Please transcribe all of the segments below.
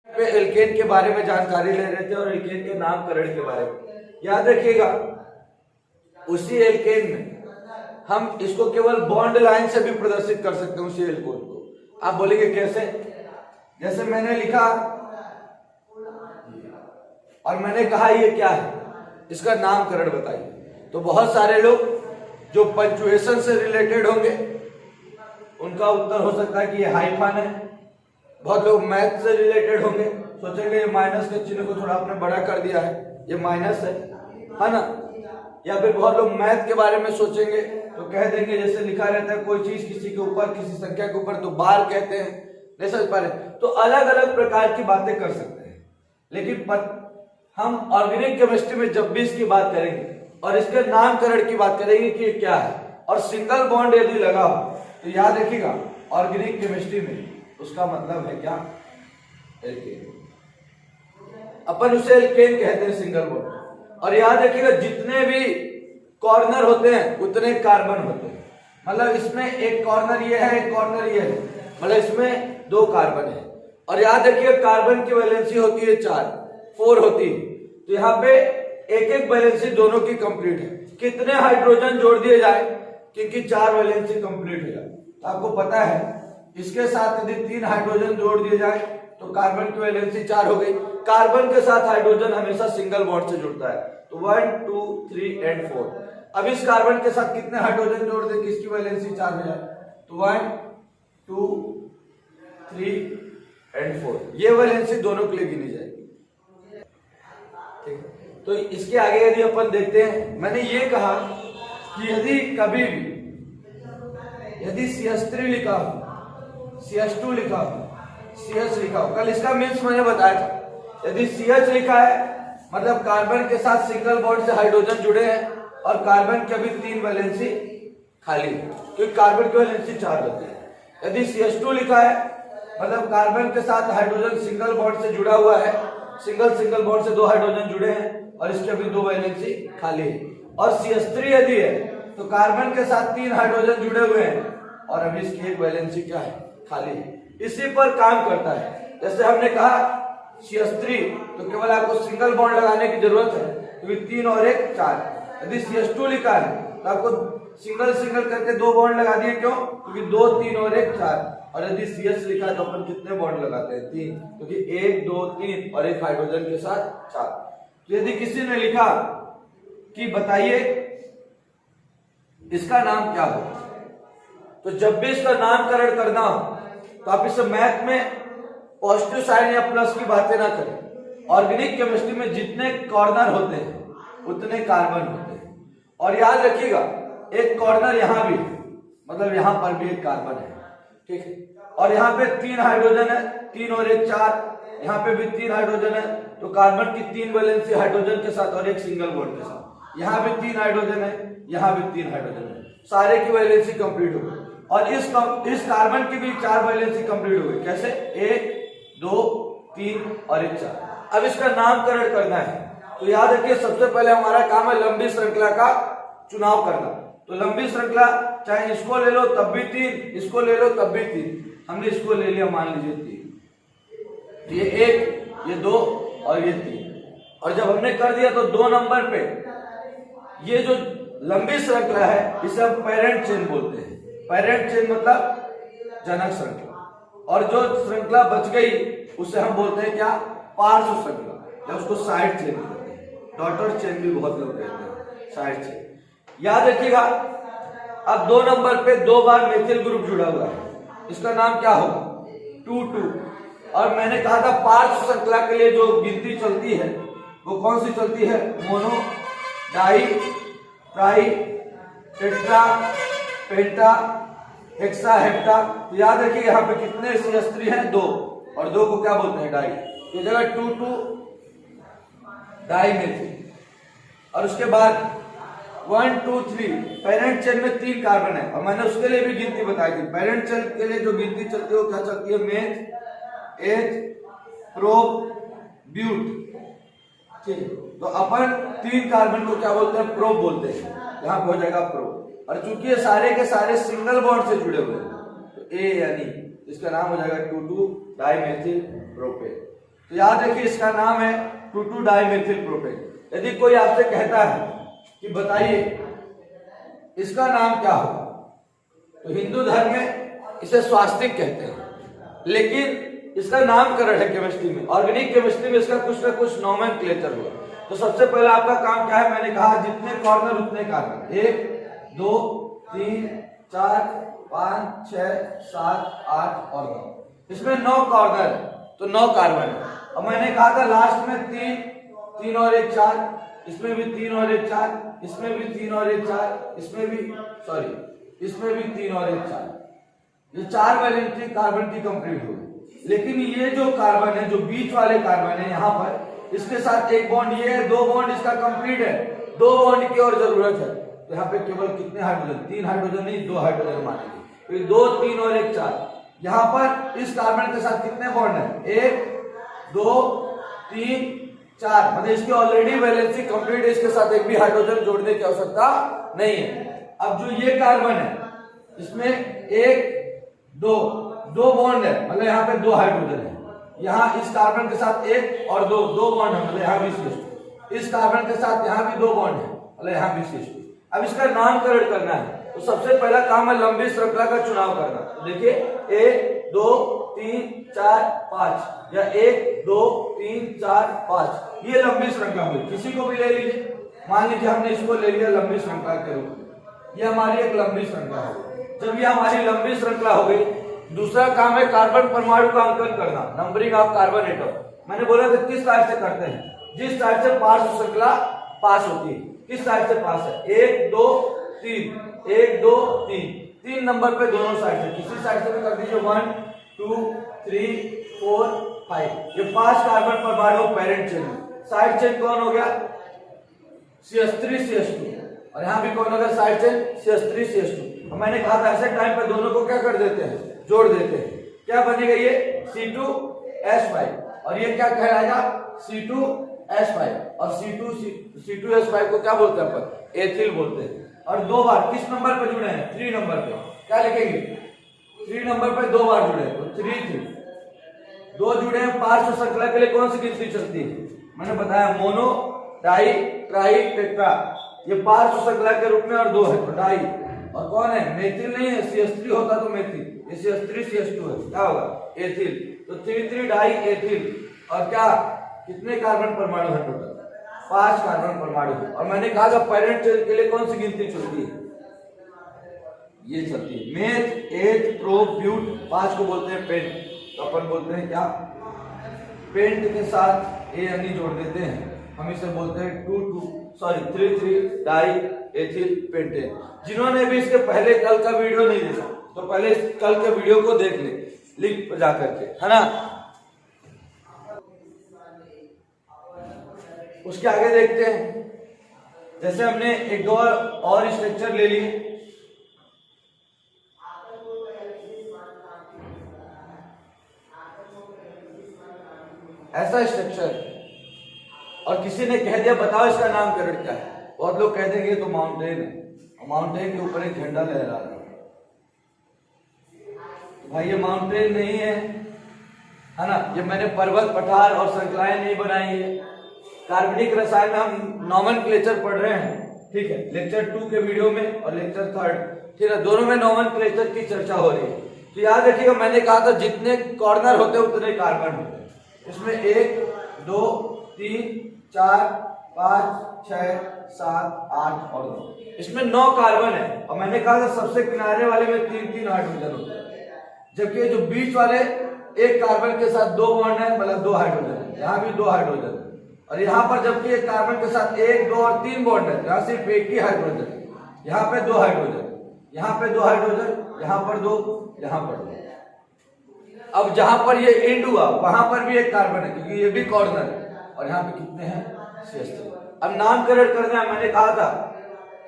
पे एल्केन के बारे में जानकारी ले रहे थे और एल्केन के नामकरण के बारे में। याद रखिएगा, उसी एल्केन में हम इसको केवल बॉन्ड लाइन से भी प्रदर्शित कर सकते हैं उसी एल्कोन को। आप बोलेंगे कैसे? जैसे मैंने लिखा और मैंने कहा ये क्या है, इसका नामकरण बताइए। तो बहुत सारे लोग जो पंचुएशन से रिलेटेड होंगे उनका उत्तर हो सकता है कि ये हाइफन है। बहुत लोग मैथ से रिलेटेड होंगे, सोचेंगे ये माइनस के चिन्ह को थोड़ा आपने बड़ा कर दिया है, ये माइनस है ना। या फिर बहुत लोग मैथ के बारे में सोचेंगे तो कह देंगे, जैसे लिखा रहता है कोई चीज किसी के ऊपर, किसी संख्या के ऊपर तो बार कहते हैं, नहीं समझ पा रहे। तो अलग अलग प्रकार की बातें कर सकते हैं। लेकिन हम ऑर्गेनिक केमिस्ट्री में जब भी इसकी बात करेंगे और इसके नामकरण की बात करेंगे कि ये क्या है और सिंगल बॉन्ड यदि लगा हो तो याद रखिएगा ऑर्गेनिक केमिस्ट्री में उसका मतलब है क्या? एल्केन। अपन उसे एल्केन कहते हैं, सिंगल बॉन्ड। और याद रखिएगा जितने भी कॉर्नर होते हैं उतने कार्बन होते हैं। मतलब इसमें एक कॉर्नर ये है, एक कॉर्नर ये है, मतलब इसमें 2 कार्बन है। और याद रखिएगा कार्बन की वैलेंसी होती है 4 होती है। तो यहाँ पे एक एक वैलेंसी दोनों की कंप्लीट है। कितने हाइड्रोजन जोड़ दिए जाए क्योंकि 4 वैलेंसी कंप्लीट हो जाए। तो आपको पता है इसके साथ यदि 3 हाइड्रोजन जोड़ दिए जाए तो कार्बन की वैलेंसी 4 हो गई। कार्बन के साथ हाइड्रोजन हमेशा सिंगल बॉन्ड से जुड़ता है, तो 1 2 3 और 4। अब इस कार्बन के साथ कितने हाइड्रोजन जोड़ दे किसकी वैलेंसी 4 हो जाए? तो 1 2 3 और 4, ये वैलेंसी दोनों के लिए गिनी जाएगी। ठीक, तो इसके आगे यदि अपन देखते हैं, मैंने ये कहा कि यदि कभी भी यदि CH3 लिखा हो, CH2 लिखा हो, CH लिखा हो, कल इसका मीन्स मैंने बताया था। यदि CH लिखा है मतलब कार्बन के साथ सिंगल बॉन्ड से हाइड्रोजन जुड़े हैं और कार्बन की अभी 3 वैलेंसी खाली है क्योंकि कार्बन की वैलेंसी 4 होती है। यदि CH2 लिखा है मतलब कार्बन के साथ हाइड्रोजन सिंगल बॉन्ड से जुड़ा हुआ है, सिंगल बॉन्ड से 2 हाइड्रोजन जुड़े हैं और इसकी अभी 2 वैलेंसी खाली है। और CH3 यदि है तो कार्बन के साथ 3 हाइड्रोजन जुड़े हुए हैं और अभी इसकी 1 वैलेंसी क्या है? खाली है। इसी पर काम करता है। जैसे हमने कहा CH3 तो केवल आपको सिंगल बॉन्ड लगाने की जरूरत है क्योंकि 3 और 1 4। यदि CH2 लिखा है तो आपको सिंगल करके 2 बॉन्ड लगा दिए, क्यों? क्योंकि 2 3 और 1 4। और यदि CH लिखा है तो अपन कितने बॉन्ड लगाते हैं? 3, क्योंकि 1 2 3 और 1 हाइड्रोजन के साथ 4। तो यदि किसी ने लिखा कि बताइए इसका नाम क्या हो, तो जब भी इसका नामकरण करना हो तो आप इसे मैथ में पॉजिटिव साइन या प्लस की बातें ना करें। ऑर्गेनिक केमिस्ट्री में जितने कॉर्नर होते हैं उतने कार्बन होते हैं। और याद रखिएगा एक कॉर्नर यहां भी, मतलब यहां पर भी एक कार्बन है, ठीक है। और यहाँ पे 3 हाइड्रोजन है, 3 और 1 4। यहाँ पे भी 3 हाइड्रोजन है तो कार्बन की 3 वैलेंसी हाइड्रोजन के साथ और 1 सिंगल बॉन्ड के साथ। यहाँ भी 3 हाइड्रोजन है, यहाँ भी 3 हाइड्रोजन है, सारे की वैलेंसी कंप्लीट हो गई। और इस कार्बन की भी 4 वैलेंसी कंप्लीट हो गई। कैसे? 1 2 3 और 1 4। अब इसका नामकरण करना है तो याद रखिए सबसे पहले हमारा काम है लंबी श्रृंखला का चुनाव करना। तो लंबी श्रृंखला चाहे इसको ले लो तब भी 3, इसको ले लो तब भी 3। हमने इसको ले लिया मान लीजिए 3, ये 1 ये 2 और ये 3। और जब हमने कर दिया तो 2 नंबर पे ये जो लंबी श्रृंखला है इसे हम पेरेंट चेन बोलते हैं। पेरेंट चेन मतलब जनक श्रृंखला। और जो श्रृंखला बच गई उसे हम बोलते हैं क्या? पार्श्व श्रृंखला, या उसको साइड चेन कहते हैं। डॉटर चेन भी बहुत लोग कहते हैं, साइड चेन। याद रखिएगा अब 2 नंबर पे 2 बार मेथिल ग्रुप जुड़ा हुआ है, इसका नाम क्या होगा? 2 2। और मैंने कहा था पार्श्व श्रृंखला के लिए जो गिनती चलती है वो कौन सी चलती है? मोनो, डाई, ट्राई, टेट्रा, पेंटा, हेक्सा, हेप्टा। तो याद रखिए यहाँ पे कितने CH3 हैं? 2, और 2 को क्या बोलते हैं? डाई। ये जगह 2 2 डाई मेथिल। और उसके बाद 1 2 3 पेरेंट चेन में 3 कार्बन है और मैंने उसके लिए भी गिनती बताई थी। पेरेंट चेन के लिए जो गिनती चलती है वो क्या चलती है? Meth, eth, prop, but. ठीक है, तो अपन 3 कार्बन को क्या बोलते हैं? प्रोप बोलते हैं। यहाँ पे हो जाएगा प्रोप। और चूंकि ये सारे के सारे सिंगल बॉन्ड से जुड़े हुए हैं तो ए यानी इसका नाम हो जाएगा 2 2 डाई मेथिल प्रोपेन। तो याद रखिए इसका नाम है 2,2 डाइमेथिल प्रोपेन। यदि कोई आपसे कहता है कि बताइए इसका नाम क्या होगा, तो हिंदू धर्म में इसे स्वास्तिक कहते हैं, लेकिन इसका नामकरण है केमिस्ट्री में, ऑर्गेनिक केमिस्ट्री में इसका कुछ ना कुछ नोमेनक्लेचर हुआ। तो सबसे पहले आपका काम क्या है, मैंने कहा जितने कॉर्नर उतने कार्बन, 1 2 3 4 5 6 7 8 और 9। इसमें 9 कॉर्नर है तो 9 कार्बन है। और मैंने कहा था लास्ट में 3 और 1 4, इसमें भी 3 और 1 4, इसमें भी 3 और 1 4, इसमें भी 3 और 1 4। ये 4 वैलेंसी कार्बन की कंप्लीट हो गई। लेकिन ये जो कार्बन है, जो बीच वाले कार्बन है यहाँ पर, इसके साथ एक बॉन्ड ये है, 2 बॉन्ड इसका कंप्लीट है, 2 बॉन्ड की और जरूरत है। तो यहाँ पे केवल कितने हाइड्रोजन, 3 हाइड्रोजन नहीं 2 हाइड्रोजन मानेंगे। तो 2 3 और 1 4। यहाँ पर इस कार्बन के साथ कितने बॉन्ड है, 1 2 3 4, मतलब इसकी ऑलरेडी वैलेंसी कंप्लीट है, इसके साथ एक भी हाइड्रोजन जोड़ने की आवश्यकता नहीं है। अब जो ये कार्बन है इसमें 1 2 बॉन्ड है, मतलब यहाँ पे 2 हाइड्रोजन है। यहाँ इस कार्बन के साथ 1 और 2 बॉन्ड है, मतलब यहाँ भी CH2। इस कार्बन के साथ यहाँ भी 2 बॉन्ड है, मतलब यहाँ भी CH2। अब इसका नामकरण करना है, तो सबसे पहला काम है लंबी श्रृंखला का चुनाव करना। तो देखिए 1 2 3 4 5 या 1 2 3 4 5, ये लंबी श्रृंखला हुई। किसी को भी ले लीजिए, मान लीजिए हमने इसको ले लिया लंबी श्रृंखला के रूप में, ये हमारी एक लंबी श्रृंखला हो गई। जब ये हमारी लंबी श्रृंखला हो गई, दूसरा काम है कार्बन परमाणु का अंकन करना, नंबरिंग ऑफ कार्बन एटम। मैंने बोला था किस साइड से करते हैं, जिस साइड से पार्श्व श्रृंखला पास होती है। किस साइड से पास है, 1 2 3 1 2 3 नंबर पे दोनों साइड से, किसी साइड से भी कर दीजिए, 1 2 3 4 5। ये 5 कार्बन परमाणु पेरेंट चेन। साइड चेन कौन हो गया, CH3 CH2, और यहाँ भी कौन हो गया साइड चेन, CH3 CH2। मैंने कहा था ऐसे टाइम पे दोनों को क्या कर देते हैं, जोड़ देते हैं। क्या बनेगा ये C2H5, और ये क्या कहलाएगा C2H5, और C2H5 को क्या बोलते हैं अपन, एथिल बोलते हैं। और 2 बार किस नंबर पे जुड़े हैं, 3 नंबर पे, क्या लिखेंगे, 3 नंबर पे 2 बार जुड़े हैं, तो 3 3 2 जुड़े हैं। पार्श्व श्रृंखला के लिए कौन सी गिनती चलती है, मैंने बताया मोनो डाई ट्राई टेट्रा, ये पार्श्व श्रृंखला के रूप में, और 2 है तो डाई। और कौन है, मेथिल नहीं है, CH3 होता तो मेथिल, ये CH3 CH2 है, क्या होगा एथिल। तो 3 3 डाई एथिल। और क्या, कितने कार्बन परमाणु है टोटल, 5 कार्बन परमाणु। और मैंने कहा था पेरेंट चेन के लिए कौन सी गिनती चलती है, ये चलती है मेथ एथ प्रो ब्यूट, 5 को बोलते हैं पेंट। तो अपन बोलते हैं क्या, पेंट के साथ ए जोड़ देते हैं, हम इसे बोलते हैं 3 3 डाई एथिल पेंटेन। जिन्होंने भी इसके पहले कल का वीडियो नहीं देखा, तो पहले कल के वीडियो को देख ले, लिंक पर जाकर के, है ना। उसके आगे देखते हैं, जैसे हमने 1 2 और स्ट्रक्चर ले लिए। ऐसा स्ट्रक्चर, और किसी ने कह दिया बताओ इसका नामकरण क्या है, बहुत लोग कह देंगे तो माउंटेन है, माउंटेन के ऊपर एक झंडा लहरा रहा है। भाई ये माउंटेन नहीं है ना, ये मैंने पर्वत पठार और श्रृंखलाएं नहीं बनाई है। कार्बनिक रसायन में हम नोमेनक्लेचर पढ़ रहे हैं, ठीक है, लेक्चर 2 के वीडियो में और लेक्चर 3, ठीक है, दोनों में नोमेनक्लेचर की चर्चा हो रही है। तो याद रखिएगा मैंने कहा था जितने कॉर्नर होते हैं उतने कार्बन होते हैं। इसमें 1 2 3 4 5 6 7 8 और 9, इसमें 9 कार्बन है। और मैंने कहा था सबसे किनारे वाले में 3 3 हाइड्रोजन होते हैं, जबकि जो बीच वाले एक कार्बन के साथ 2 बॉन्ड है, मतलब 2 हाइड्रोजन, यहाँ भी 2 हाइड्रोजन। और यहाँ पर जबकि एक कार्बन के साथ 1 2 और 3 बॉन्ड है, यहाँ सिर्फ एक ही हाइड्रोजन, यहाँ पे 2 हाइड्रोजन, यहाँ पे 2 हाइड्रोजन, यहाँ पर 2, यहाँ पर 2। अब जहां पर ये एंड हुआ वहां पर भी एक कार्बन है, क्योंकि ये भी कॉर्नर है। और यहाँ पे कितने हैं, CH3। अब नामकरण करना है, मैंने कहा था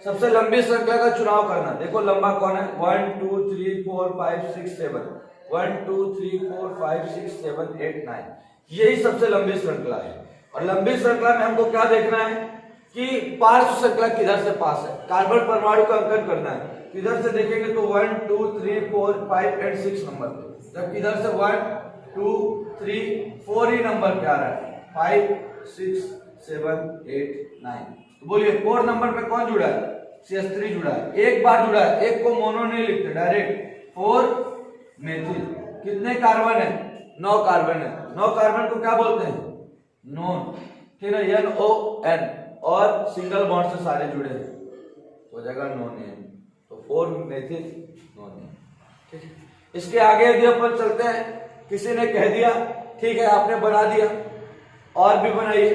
सबसे लंबी श्रृंखला का चुनाव करना। देखो लंबा कौन है, 1 2 3 4 5 6 7, 1 2 3 4 5 6 7 8 9, यही सबसे लंबी श्रृंखला है। और लंबी श्रृंखला में हमको क्या देखना है कि पार्श्व श्रृंखला किधर से पास है, कार्बन परमाणु का अंकन करना है। किधर से देखेंगे तो 1 2 3 4 5 एंड 6 नंबर पे, जब किधर से 1 2 3 4 ही नंबर पे आ रहा है, 5 6 7 8 9। तो बोलिए 4 नंबर पे कौन जुड़ा है, CH3 जुड़ा है, एक बार जुड़ा है, एक को मोनो नहीं लिखते डायरेक्ट 4 मेथिल। कितने कार्बन है, 9 कार्बन है, 9 कार्बन को क्या बोलते हैं, नॉन, ठीक है, NON, और सिंगल बॉन्ड से सारे जुड़े हैं हो जाएगा नॉन एन, तो 4 मेथिल नॉन एन, ठीक है। इसके आगे यदि अपन चलते हैं, किसी ने कह दिया ठीक है आपने बना दिया, और भी बनाइए,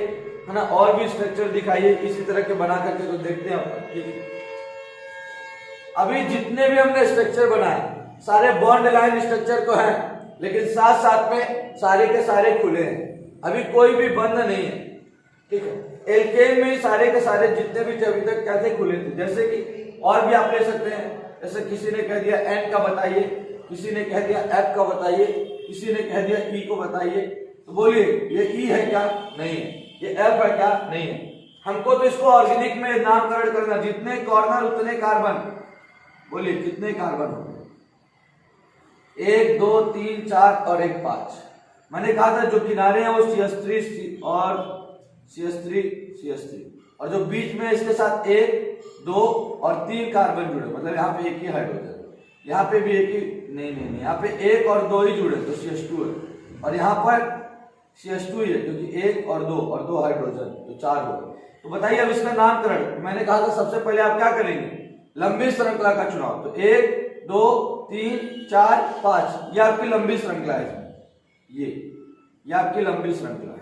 है ना, और भी स्ट्रक्चर दिखाइए इसी तरह के बना करके, तो देखते हैं अपन, ठीक है। अभी जितने भी हमने स्ट्रक्चर बनाए सारे बॉन्ड लाइन स्ट्रक्चर तो है, लेकिन साथ साथ में सारे के सारे खुले हैं, अभी कोई भी बंद नहीं है, ठीक है। एल्केन में सारे के सारे जितने भी थे अभी तक क्या थे, खुले थे। जैसे कि और भी आप ले सकते हैं, जैसे किसी ने कह दिया N का बताइए, किसी ने कह दिया F का बताइए, किसी ने कह दिया E को बताइए, तो बोलिए ये E है क्या, नहीं है, ये F है क्या, नहीं है। हमको तो इसको ऑर्गेनिक में नामकरण करना, जितने कॉर्नर उतने कार्बन, बोलिए कितने कार्बन हो, 1 2 3 4 और 1 5। मैंने कहा था जो किनारे हैं वो CH3 और CH3 और जो बीच में इसके साथ 1 2 और 3 कार्बन जुड़े, मतलब यहाँ पे एक ही हाइड्रोजन, यहाँ पे भी एक ही, नहीं यहाँ पे 1 और 2 ही जुड़े तो CH2 है, और यहाँ पर CH2 ही है क्योंकि 1 और 2 हाइड्रोजन तो 4 हो गए। तो बताइए अब इसका नामकरण, मैंने कहा था सबसे पहले आप क्या करेंगे, लंबी श्रृंखला का चुनाव, तो 1 2 3 4 5 ये आपकी लंबी श्रृंखला है, ये आपकी लंबी श्रृंखला है,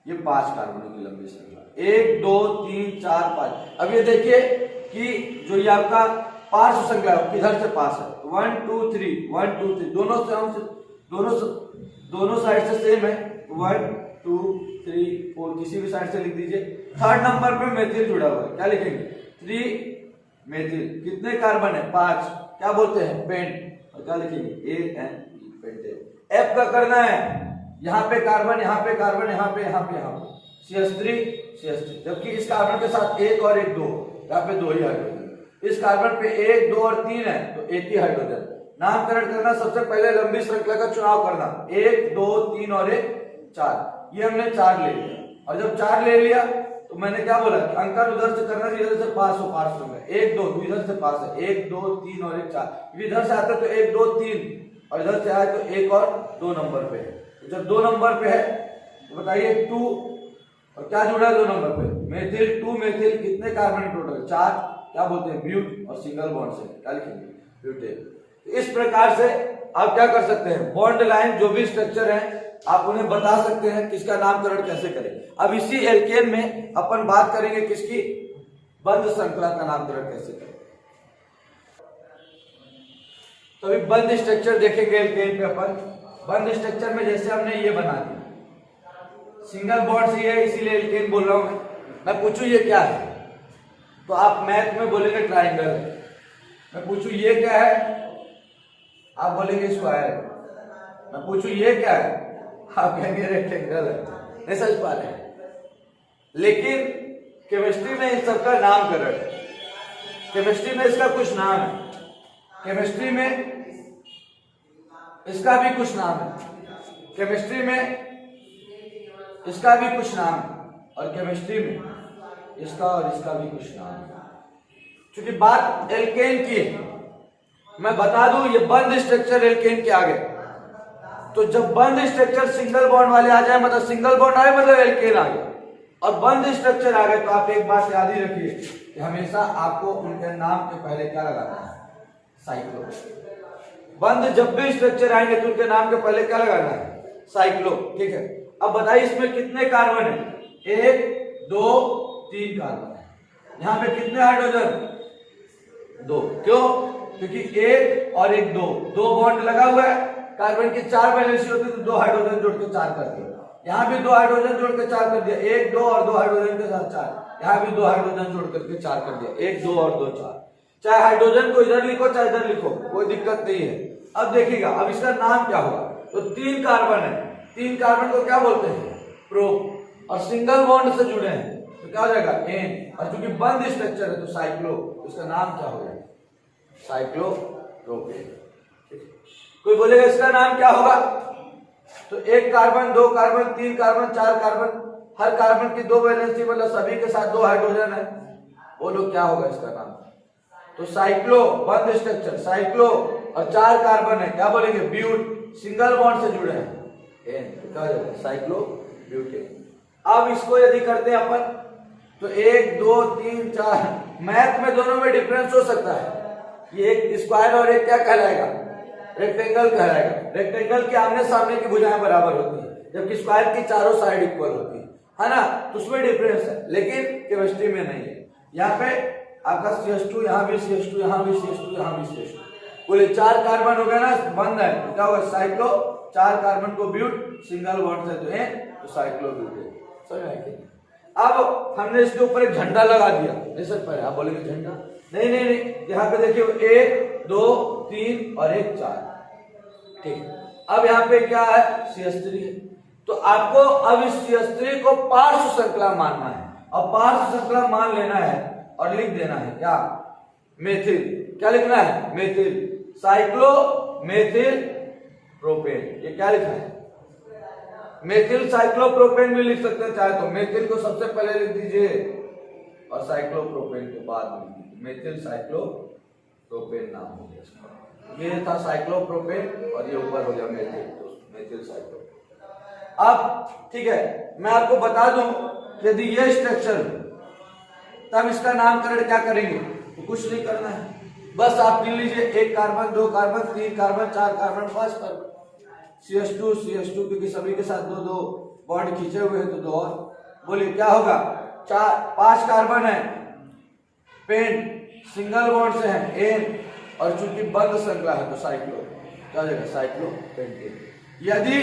ये 5 कार्बनों की लंबी श्रृंखला, 1 2 3 4 5। अब ये देखिए कि जो ये आपका पार्श्व श्रृंखला है किधर से पास है, 1 2 3 1 2 3 दोनों साइड से सेम है, 1 2 3 4 किसी भी साइड से लिख दीजिए। थर्ड नंबर पे मेथिल जुड़ा हुआ है, क्या लिखेंगे, 3 मेथिल, कितने कार्बन है, 5, क्या बोलते हैं, पेंट, और क्या लिखेंगे ANE, पेंटेन। F का करना है, यहाँ पे कार्बन, यहाँ पे कार्बन, यहाँ पे CH3, जबकि इस कार्बन के साथ 1 और 1 2, यहाँ पे 2 ही हाइड्रोजन, इस कार्बन पे 1 2 और 3 है तो 1 ही हाइड्रोजन। नामकरण करना, सबसे पहले लंबी श्रृंखला का चुनाव करना, 1 2 3 और 1 4, ये हमने 4 ले लिया, और जब 4 ले लिया तो मैंने क्या बोला, अंकन उधर से करना, इधर से पास हो, पास होगा 1 2 2 इधर से पास है, 1 2 3 और 1 4, इधर से आता तो 1 2 3 और इधर से आए तो 1 और 2 नंबर पे है, तो जब 2 नंबर पे है तो बताइए 2 और क्या जुड़ा है 2 नंबर पे, मेथिल, 2 मेथिल, कितने कार्बन टोटल, 4, क्या बोलते हैं ब्यूट, और सिंगल बॉन्ड से क्या लिखेंगे, ब्यूटेन। इस प्रकार से आप क्या कर सकते हैं, बॉन्ड लाइन जो भी स्ट्रक्चर है आप उन्हें बता सकते हैं किसका नामकरण कैसे करें। अब इसी एल्केन में अपन बात करेंगे किसकी, बंद श्रृंखला का नामकरण कैसे करें। तो अभी बंद स्ट्रक्चर देखेंगे एल्केन पे अपन। बंद स्ट्रक्चर में जैसे हमने ये बना दिया, सिंगल बॉन्ड से है इसीलिए एल्केन बोल रहा हूं मैं पूछूं ये क्या है तो आप मैथ में बोलेंगे ट्राइंगल है, मैं पूछूं ये क्या है आप बोलेंगे स्क्वायर है, मैं पूछूं ये क्या है आप कहेंगे रेक्टेंगल है, नहीं समझ पा रहे। लेकिन केमिस्ट्री में इन सबका नामकरण है, केमिस्ट्री में इसका कुछ नाम है, केमिस्ट्री में इसका भी कुछ नाम है, केमिस्ट्री में इसका भी कुछ नाम है, और केमिस्ट्री में इसका और इसका भी कुछ नाम है। क्योंकि बात एल्केन की है, मैं बता दूं ये बंद स्ट्रक्चर एल्केन के आगे, तो जब बंद स्ट्रक्चर सिंगल बॉन्ड वाले आ जाए मतलब सिंगल बॉन्ड आए मतलब एल्केन आ गया, और बंद स्ट्रक्चर आ गए तो आप एक बात याद ही रखिए कि हमेशा आपको उनके नाम के पहले क्या लगाना है, साइक्लो। बंद जब भी स्ट्रक्चर आएंगे तो उनके नाम के पहले क्या लगाना है, साइक्लो, ठीक है। अब बताइए इसमें कितने कार्बन है, 1 2 3 कार्बन है, यहाँ पे कितने हाइड्रोजन, 2, क्यों, क्योंकि 1 और 1 2 बॉन्ड लगा हुआ है, कार्बन की 4 वैलेंसी होती है तो 2 हाइड्रोजन जोड़ के 4 कर दिया, यहाँ भी 2 हाइड्रोजन जोड़ के 4 कर दिया, 1 2 और 2 हाइड्रोजन के साथ 4, यहाँ भी 2 हाइड्रोजन जोड़ करके 4 कर दिया, 1 2 और 2 4, चाहे हाइड्रोजन को इधर लिखो चाहे इधर लिखो कोई दिक्कत नहीं है। अब देखिएगा अब इसका नाम क्या होगा, तो 3 कार्बन है, 3 कार्बन को क्या बोलते हैं, प्रोप, और सिंगल बॉन्ड से जुड़े हैं तो क्या हो जाएगा एन, और चूंकि बंद स्ट्रक्चर है तो साइक्लो, इसका नाम क्या हो जाएगा, साइक्लोप्रोपेन। कोई बोलेगा इसका नाम क्या होगा, तो एक कार्बन, दो कार्बन, तीन कार्बन, चार कार्बन, हर कार्बन की दो वैलेंसी, मतलब सभी के साथ दो हाइड्रोजन है। बोलो क्या होगा इसका नाम? तो साइक्लो, बंद स्ट्रक्चर साइक्लो, और चार कार्बन है, क्या बोलेंगे? ब्यूट, सिंगल बॉन्ड से जुड़े हैं, तो क्या हो जाएगा? Cyclo butane. अब इसको यदि करते हैं अपन तो एक, दो, तीन, चार, मैथ में दोनों में डिफरेंस हो सकता है। ये एक स्क्वायर और एक क्या कहलाएगा? रेक्टेंगल कहलाएगा। रेक्टेंगल के आमने सामने की भुजाएं बराबर होती है, जबकि स्क्वायर की चारों साइड इक्वल होती है ना? तो उसमें डिफरेंस है, लेकिन केमिस्ट्री में नहीं है। यहाँ पे आपका CH2, यहाँ भी CH2, यहाँ भी CH2, यहाँ भी CH2, बोले चार कार्बन हो गया ना, बंद है, तो क्या होगा? साइक्लो, चार कार्बन को ब्यूट, सिंगल बॉन्ड से जो है तो साइक्लो ब्यूटेन। समझ में आया? अब हमने इसके ऊपर एक झंडा लगा दिया, नहीं सर? पहले आप बोलेंगे झंडा, नहीं नहीं नहीं, यहाँ पे देखिए एक, दो, तीन और एक, चार, ठीक। अब यहाँ पे क्या है? CH3 है। तो आपको अब इस CH3 को पार्श्व श्रृंखला मानना है, और पार्श्व श्रृंखला मान लेना है और लिख देना है क्या? मेथिल। क्या लिखना है? Methyl, cyclo methyl propane. ये क्या लिखा है? मेथिल साइक्लोप्रोपेन भी लिख सकते हैं चाहे तो। मेथिल को सबसे पहले लिख दीजिए और साइक्लोप्रोपेन के बाद लिख दीजिए। मेथिल साइक्लोप्रोपेन नाम हो गया इसका। ये था साइक्लोप्रोपेन और ये ऊपर हो गया मेथिल, तो मेथिल साइक्लोप्रोपेन। अब ठीक है, मैं आपको बता दूं यदि ये स्ट्रक्चर, तब इसका नामकरण क्या करेंगे? तो कुछ नहीं करना है, बस आप गिन लीजिए, एक कार्बन, दो कार्बन, तीन कार्बन, चार कार्बन, पांच कार्बन, CH2 CH2, क्योंकि सभी के साथ दो दो बॉन्ड खींचे हुए हैं तो दो और। बोलिए क्या होगा? चार, पांच कार्बन है, पेन सिंगल बॉन्ड से है एन, और चूंकि बंद श्रृंखला है तो साइक्लो, क्या हो जाएगा? Cyclo pentane. यदि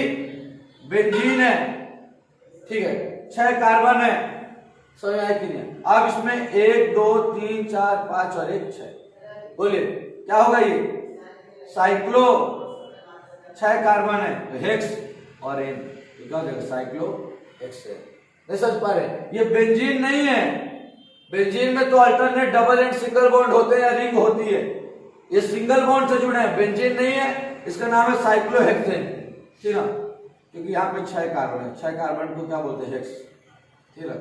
बेंजीन है, ठीक है, छह कार्बन है, समझ आया कि नहीं? अब इसमें एक, दो, तीन, चार, पांच और एक, छह, बोलिए क्या होगा? ये साइक्लो, छह कार्बन है तो हेक्स और एन, तो क्या हो जाएगा? Cyclo hexane. नहीं समझ पा रहे? ये बेंजीन नहीं है। बेंजीन में तो alternate double and single bond होते हैं, रिंग होती है, ये सिंगल बॉन्ड से जुड़े हैं, बेंजीन नहीं है, इसका नाम है साइक्लोहेक्सेन, ठीक है? क्योंकि यहाँ पे छह कार्बन है, छह कार्बन को क्या बोलते हैं? हेक्स, ठीक है?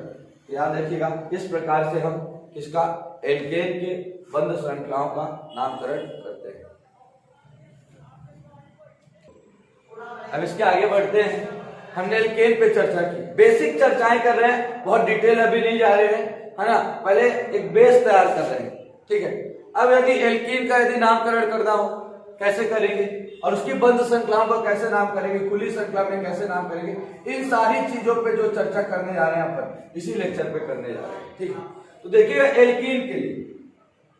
याद रखिएगा, इस प्रकार से हम इसका एल्केन के बंद श्रृंखलाओं का नामकरण करते हैं। अब इसके आगे बढ़ते हैं। हमने एल्केन पे चर्चा की, बेसिक चर्चाएं कर रहे हैं, बहुत डिटेल अभी नहीं जा रहे हैं, है ना? पहले एक बेस तैयार कर रहे हैं, ठीक है? अब यदि एल्कीन का यदि नामकरण करना हो, कैसे करेंगे, और उसकी बंद श्रृंखलाओं का कैसे नाम करेंगे, खुली श्रृंखला में कैसे नाम करेंगे, इन सारी चीजों पे जो चर्चा करने जा रहे हैं अपन इसी लेक्चर पे करने जा रहे हैं, ठीक है? तो देखिएगा, एल्कीन के लिए,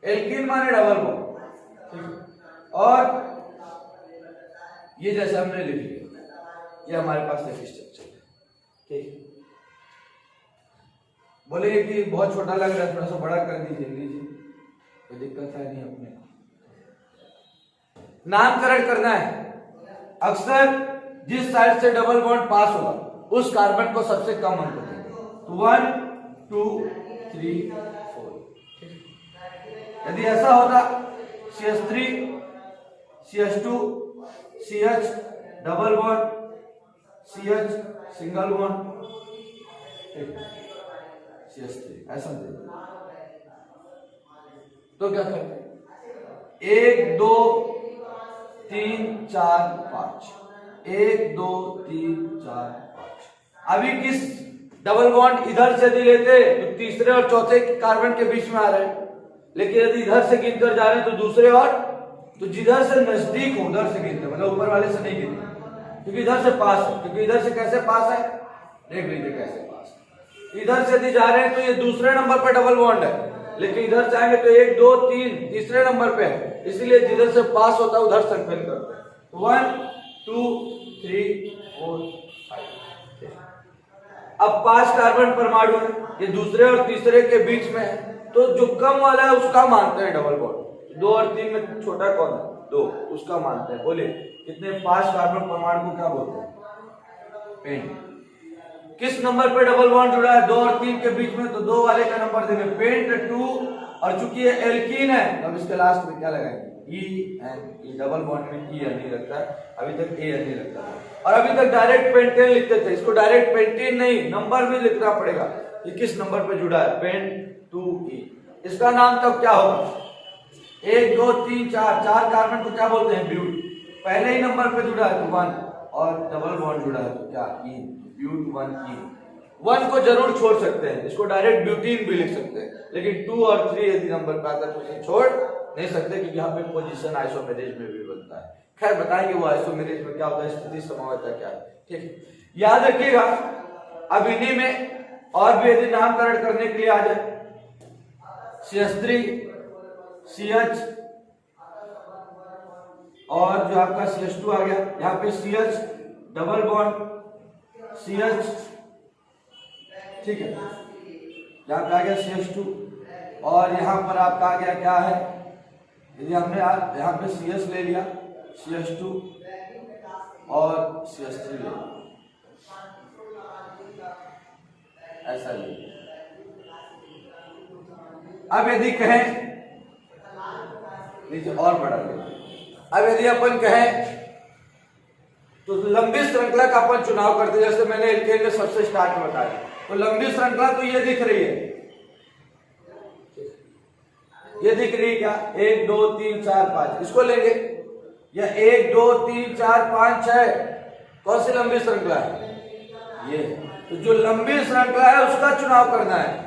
एल्कीन माने डबल बॉन्ड, ठीक है? और ये जैसे हमने लिख लिया, ये हमारे पास एक स्ट्रक्चर है, ठीक। बोलेंगे कि बहुत छोटा लग रहा है, थोड़ा सा बड़ा कर दीजिए, लीजिए, कोई दिक्कत है नहीं। अपने नामकरण करना है। अक्सर जिस साइड से डबल बॉन्ड पास होगा उस कार्बन को सबसे कम अंक देंगे, तो 1 2 3 4। यदि ऐसा होता CH3 CH2 CH double bond CH single bond CH3 ऐसा दे, तो क्या करते? 1 2 3 4 5, 1 2 3 4 5। अभी किस डबल बॉन्ड इधर से यदि लेते तो तीसरे और चौथे कार्बन के बीच में आ रहे हैं, लेकिन यदि इधर से गिनकर जा रहे हैं तो दूसरे और, तो जिधर से नजदीक हो उधर से गिनते, मतलब ऊपर वाले से नहीं गिनते, क्योंकि इधर से पास है। क्योंकि इधर से कैसे पास है, देख लीजिए कैसे पास है। इधर से यदि जा रहे हैं तो ये दूसरे नंबर पर डबल बॉन्ड है, लेकिन इधर से आएंगे तो 1 2 3 तीसरे नंबर पे है, इसलिए जिधर से पास होता है उधर संकलन करते हैं। 1 2 3 4 5। अब 5 कार्बन परमाणु है, ये दूसरे और तीसरे के बीच में है, तो जो कम वाला है उसका मानते हैं डबल बॉन्ड। 2 और 3 में छोटा कौन है? 2, उसका मानते हैं। बोलिए कितने? 5 कार्बन परमाणु को क्या बोलते हैं? पेंट। किस नंबर पे डबल बॉन्ड जुड़ा है? 2 और 3 के बीच में, तो 2 वाले का नंबर देंगे पेंट 2। और चूंकि ये एल्कीन है तो अब इसके लास्ट में क्या लगाएंगे? E N, E double bond में ई एन ही लगता है, अभी तक ए एन ही लगता है। और अभी तक डायरेक्ट पेंटेन लिखते थे, इसको डायरेक्ट पेंटेन नहीं, नंबर भी लिखना पड़ेगा कि किस नंबर पे जुड़ा है, पेन 2E। इसका नाम तब क्या होगा, 1 2 3 4, 4 कार्बन को क्या बोलते हैं, ब्यूट। पहले ही नंबर पे जुड़ा है तो 1, और डबल बॉन्ड जुड़ा है तो क्या, ई, ब्यूट 1E। 1 को जरूर छोड़ सकते हैं, इसको डायरेक्ट ब्यूटीन भी लिख सकते हैं, लेकिन 2 और 3 यदि नंबर पे आता है तो इसे छोड़ नहीं सकते, क्योंकि यहाँ पे पोजीशन आइसोमेरेज में भी बनता है। खैर बताएंगे वो आइसोमेरेज में क्या होता है, स्थिति समवायता क्या है, ठीक है। याद रखिएगा अब इन्हीं में और भी यदि नामकरण करने के लिए आ जाए, CH3 CH और जो आपका CH2 आ गया, यहाँ पे CH डबल बॉन्ड CH, ठीक है, यहाँ पे आ गया CH2, और यहाँ पर आपका आ गया क्या है, यदि हमने यहाँ पे CH ले लिया, CH2 और CH3 ले लिया, ऐसा ले लिया। अब यदि कहें, नीचे और बढ़ा ले, अब यदि अपन कहें तो लंबी श्रृंखला का अपन चुनाव करते, जैसे मैंने एल्केन में सबसे स्टार्ट में बताया, तो लंबी श्रृंखला तो ये दिख रही है, ये दिख रही है क्या, 1 2 3 4 5, इसको लेंगे, या 1 2 3 4 5 6, कौन सी लंबी श्रृंखला है, ये। तो जो लंबी श्रृंखला है उसका चुनाव करना है,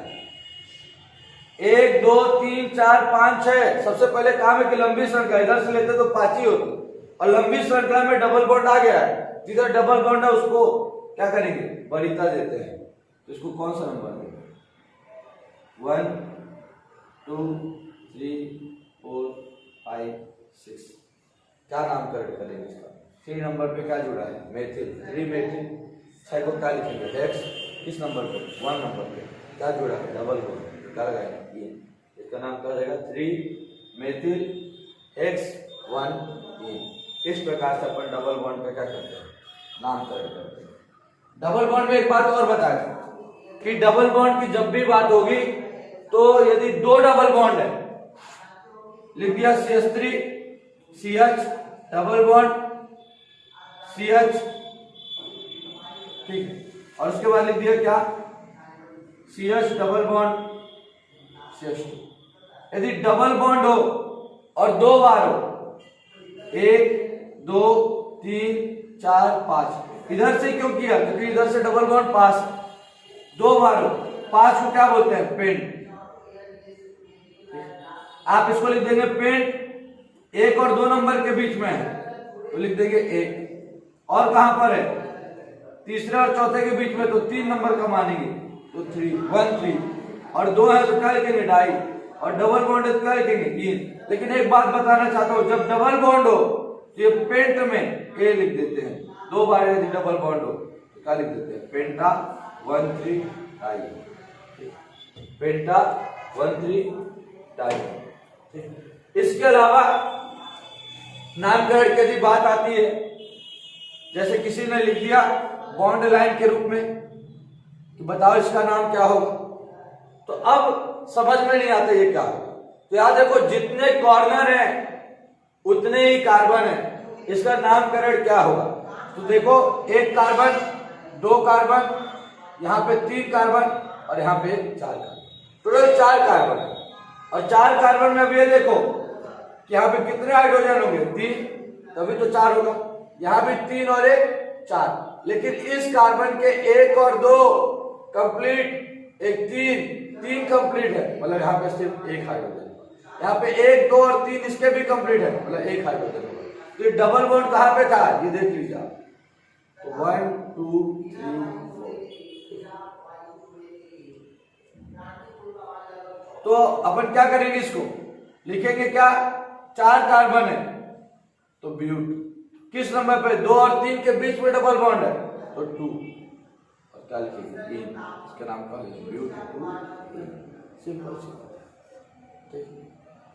1 2 3 4 5 6, सबसे पहले काम है कि लंबी श्रृंखला, इधर से लेते तो 5 ही होती, और लंबी श्रृंखला में डबल बॉन्ड आ गया है, जिधर डबल बॉन्ड है उसको क्या करेंगे, वरीयता देते हैं, तो इसको कौन सा नंबर देंगे, 1 2 3 4 5 6, क्या नामकरण करेंगे इसका, 3 नंबर पे क्या जुड़ा है, मेथिल, 3 मेथिल, 6 को क्या लिखेंगे, हेक्स, किस नंबर पे, 1 नंबर पे क्या जुड़ा है, डबल बॉन्ड, क्या लगाएंगे, ये, इसका नाम क्या हो जाएगा, 3 मेथिल हेक्स 1E। इस प्रकार से अपन डबल बॉन्ड पे क्या करते हैं, नामकरण करते हैं। डबल बॉन्ड में एक बात और बताया कि डबल बॉन्ड की जब भी बात होगी तो यदि 2 डबल बॉन्ड है, लिख दिया CH3 CH double bond CH, ठीक है, और उसके बाद लिख दिया क्या, CH डबल बॉन्ड CH2। यदि डबल बॉन्ड हो और 2 बार हो, 1 2 3 4 5, इधर से क्यों किया, क्योंकि इधर से डबल बॉन्ड पास, 2 बार हो, 5 को क्या बोलते हैं, पेंट। आप इसको लिख देंगे पेंट, 1 और 2 नंबर के बीच में है तो लिख देंगे 1, और कहां पर है, तीसरे और चौथे के बीच में, तो 3 नंबर का मानेंगे तो 3 1 3, और 2 है तो क्या लिखेंगे, डाई, और डबल बॉन्ड है तो क्या लिखेंगे, 3। लेकिन एक बात बताना चाहता हूं, जब डबल बॉन्ड हो तो ये पेंट में ए लिख देते हैं, 2 बार यदि डबल बॉन्ड हो तो क्या लिख देते हैं, पेंटा 1 3 डाई, पेंटा 1 3 डाई। इसके अलावा नामकरण की यदि बात आती है, जैसे किसी ने लिख दिया बॉन्ड लाइन के रूप में कि बताओ इसका नाम क्या होगा, तो अब समझ में नहीं आता ये क्या होगा, तो याद रखो जितने कॉर्नर हैं उतने ही कार्बन है, इसका नामकरण क्या होगा, तो देखो 1 कार्बन 2 कार्बन, यहाँ पे 3 कार्बन और यहाँ पे 4 कार्बन, टोटल 4 कार्बन है, और 4 कार्बन में अब ये देखो कि यहाँ पे कितने हाइड्रोजन होंगे, 3, तभी तो 4 होगा, यहाँ भी 3 और 1 4, लेकिन इस कार्बन के 1 और 2 कंप्लीट, एक 3 कंप्लीट है, मतलब यहाँ पे सिर्फ 1 हाइड्रोजन, यहाँ पे 1 2 और 3 इसके भी कंप्लीट है, मतलब 1 हाइड्रोजन होगा। तो ये डबल बॉन्ड कहाँ पे था, ये देख लीजिए आप, तो 1 2 3 4, तो अपन क्या करेंगे, इसको लिखेंगे क्या, 4 कार्बन है तो ब्यूट, किस नंबर पे, 2 और 3 के बीच में डबल बॉन्ड है तो 2, और क्या लिखेंगे, इसका नाम क्या लिखेंगे, ब्यूट 2, सिंपल।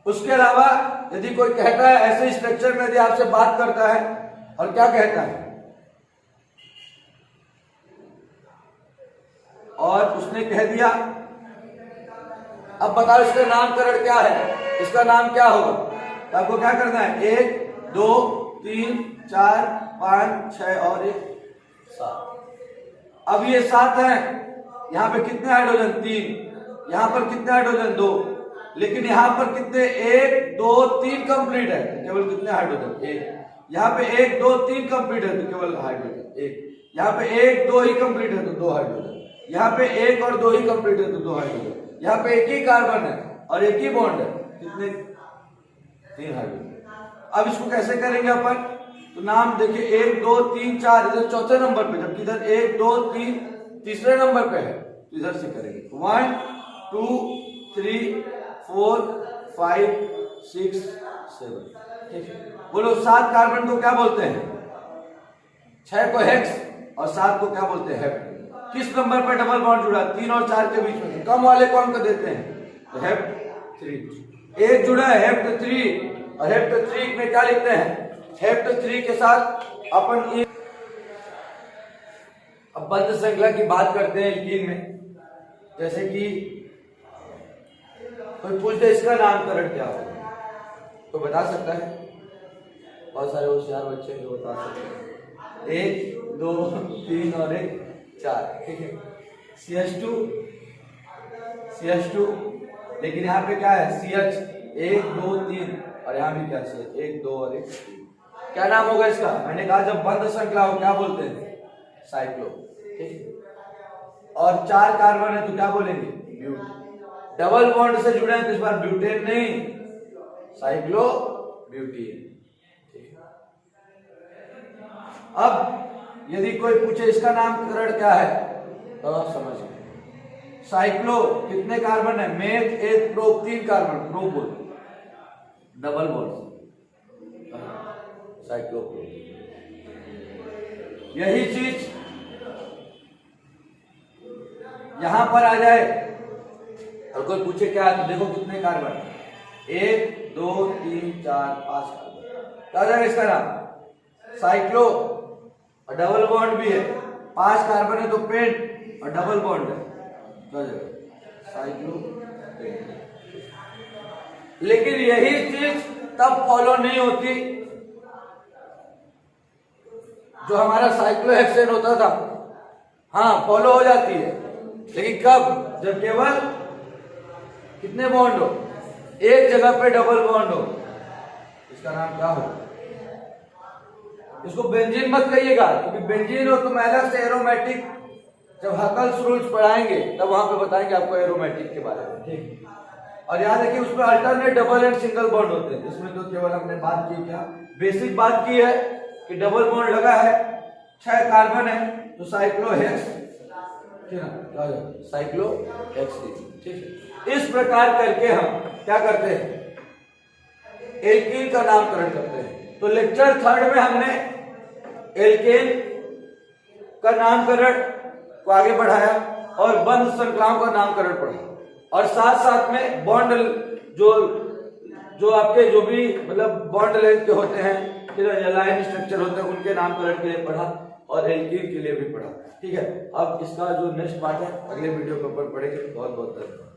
उसके अलावा यदि कोई कहता है ऐसे स्ट्रक्चर में, यदि आपसे बात करता है और क्या कहता है, और उसने कह दिया, अब बताओ इसका नामकरण क्या है, इसका नाम क्या होगा, तो आपको क्या करना है, 1 2 3 4 5 6 और 7। अब ये 7 है, यहाँ पे कितने हाइड्रोजन, 3, यहाँ पर कितने हाइड्रोजन, 2, लेकिन यहाँ पर कितने, 1 2 3 कंप्लीट है, केवल कितने हाइड्रोजन, 1। यहाँ पे 1 2 3 कंप्लीट है तो केवल हाइड्रोजन 1। यहाँ पे 1 2 ही कंप्लीट है तो 2 हाइड्रोजन। यहाँ पे 1 और 2 ही कंप्लीट है तो 2 हाइड्रोजन। यहाँ पे एक ही कार्बन है और एक ही बॉन्ड है, कितने, 3 हाइड्रोजन। अब इसको कैसे करेंगे अपन, तो नाम देखिए 1 2 3 4, इधर चौथे नंबर पे, जबकि इधर 1 2 3 तीसरे नंबर पे है, तो इधर से करेंगे 1 2 3 4 5 6 7। ठीक है, बोलो 7 कार्बन को क्या बोलते हैं, 6 को हेक्स और 7 को क्या बोलते हैं, हेप्ट। किस नंबर पर डबल बॉन्ड जुड़ा, 3 और 4 के बीच में, कम वाले कौन को देते हैं, तो हेप्ट 3। एक जुड़ा है हेप्ट 3 और हेप्ट 3 में क्या लिखते हैं, हेप्ट 3 के साथ अपन अब बंध श्रृंखला की बात करते हैं एल्कीन में। जैसे कि कोई पूछते इसका नामकरण क्या होगा, तो बता सकता है, बहुत सारे होशियार बच्चे जो बता सकते हैं, 1 2 3 और 1 4। ठीक है, CH2, लेकिन यहाँ पे क्या है, CH 1 2 3 और यहाँ भी क्या है, 1 2 और 1 3। क्या नाम होगा इसका, मैंने कहा जब बंध श्रृंखला हो क्या बोलते हैं, साइक्लो। ठीक है, और 4 कार्बन है तो क्या बोलेंगे, ब्यूट। डबल बॉन्ड से जुड़े हैं तो इस बार ब्यूटेन नहीं, साइक्लो ब्यूटीन। ठीक है, अब यदि कोई पूछे इसका नामकरण क्या है, तो आप समझ गए। साइक्लो कितने कार्बन है, मेथ 1 प्रो 3 कार्बन, प्रो बोल, डबल बॉन्ड साइक्लो प्रो। यही चीज यहां पर आ जाए और कोई पूछे क्या है, तो देखो कितने कार्बन, 1 2 3 4 5 कार्बन, क्या जाएगा इसका नाम, साइक्लो। और डबल बॉन्ड भी है, 5 कार्बन है तो पेंट और डबल बॉन्ड है, क्या जाएगा, साइक्लो पेंट। लेकिन यही चीज तब फॉलो नहीं होती जो हमारा साइक्लोहेक्सेन होता था, हाँ फॉलो हो जाती है, लेकिन कब, जब केवल कितने बॉन्ड हो, एक जगह पे डबल बॉन्ड हो, इसका नाम क्या हो, इसको बेंजीन मत कहिएगा, क्योंकि बेंजीन हो तुम अलग से एरोमेटिक, जब हकल्स रूल्स पढ़ाएंगे तब वहां पे बताएंगे आपको एरोमेटिक के बारे में। ठीक, और याद रखिए उसमें alternate double and single bond होते हैं, इसमें तो केवल हमने बात की, क्या बेसिक बात की है कि डबल बॉन्ड लगा है, 6 कार्बन है तो साइक्लोहेक्स, साइक्लोहेक्स। ठीक है, इस प्रकार करके हम क्या करते हैं, एल्कीन का नामकरण करते हैं। तो लेक्चर 3 में हमने एल्केन का नामकरण को आगे बढ़ाया और बंध श्रृंखलाओं का नामकरण पढ़ा, और साथ साथ में बॉन्ड जो आपके जो भी मतलब बॉन्ड लेंथ के होते हैं, फिर लाइन स्ट्रक्चर होते हैं, उनके नामकरण के लिए पढ़ा और एल्कीन के लिए भी पढ़ा। ठीक है, अब इसका जो नेक्स्ट पार्ट है अगले वीडियो के ऊपर पढ़ेंगे। बहुत बहुत धन्यवाद।